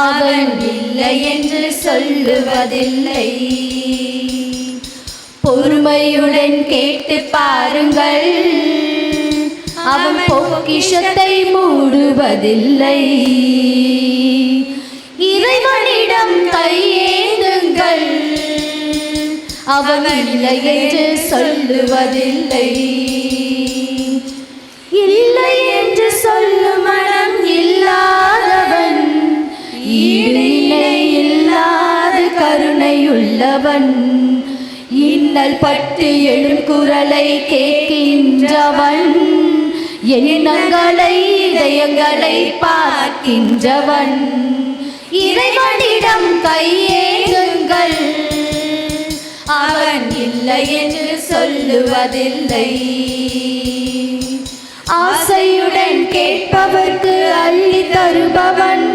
அவன் இல்லை என்று சொல்லுவதில்லை. பொறுமையுடன் கேட்டு பாருங்கள், அவன் பொக்கிஷத்தை மூடுவதில்லை. இறைவனிடம் கையேந்துங்கள், அவன் இல்லை என்று சொல்லுவதில்லை. இல்லை என்று சொல்லும் மனம் இல்லாதவன், ஈடில்லை இல்லாத கருணையுள்ளவன். இன்னல் பட்டு எழும் குரலை கேட்கின்றவன், எண்ணங்களை இதயங்களை பார்க்கின்றவன். இறைவனிடம் கையேந்துங்கள், அவன் இல்லை என்று சொல்லுவதில்லை. ஆசையுடன் கேட்பவர்க்கு அள்ளி தருபவன்,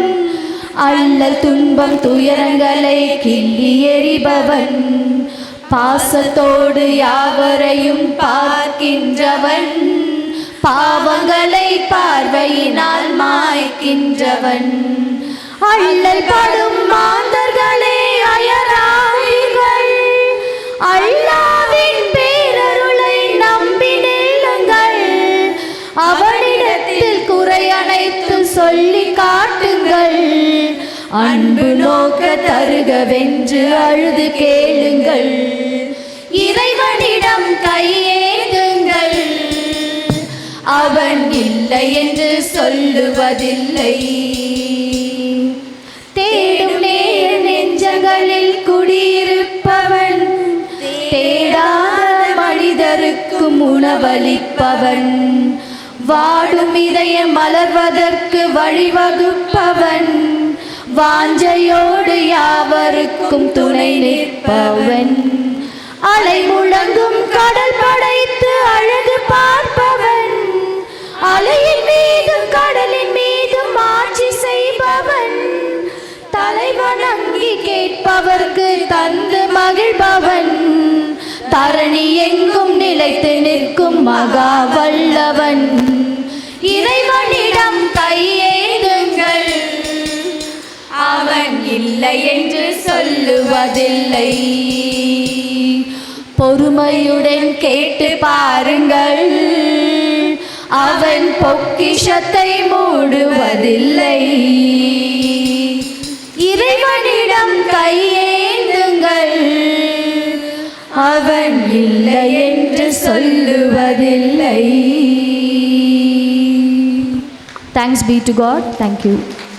அல்லல் துன்பம் துயரங்களை கிள்ளி எறிபவன். பாசத்தோடு யாவரையும் பார்க்கின்றவன், பாவங்களை பார்வையினால் மாய்க்கின்றவன். அல்லல் படும் மாந்தர்களே அயராதீர்கள், அல்லாஹ்வின் பேரருளை நம்பி நில்லுங்கள். அவனிடத்தில் குறை அனைத்தும் சொல்லி காட்டுங்கள். அன்பு நோக்க தருகவென்று அழுது கேளுங்கள். இறைவனிடம் கையேந்துங்கள், அவன் இல்லை என்று சொல்லுவதில்லை. தேடும் நேர நெஞ்சங்களில் குடியிருப்பவன், தேடாத மனிதருக்கும் உணவளிப்பவன். வாடும் இதயம் மலர்வதற்கு வழிவகுப்பவன், வாஞ்சையோடு யாவருக்கும் துணை நிற்பவன். அலை முழங்கும் கடல் படைத்து அழகு பார்ப்பவன், அலையின் மீதும் கடலின் மீதும் ஆட்சி செய்பவன். தலைவணங்கி கேட்பவர்க்கு தந்து மகிழ்பவன், தரணி எங்கும் நிலைத்து நிற்கும் மகா வல்லவன். இறைவனிடம் கையேந்துங்கள், அவன் இல்லை என்று சொல்லுவதில்லை. பொறுமையுடன் கேட்டு பாருங்கள், அவன் பொக்கிஷத்தை மூடுவதில்லை. இறைவனிடம் கையேந்துங்கள், அவன் இல்லை என்று சொல்லுவதில்லை. Thanks be to God. Thank you.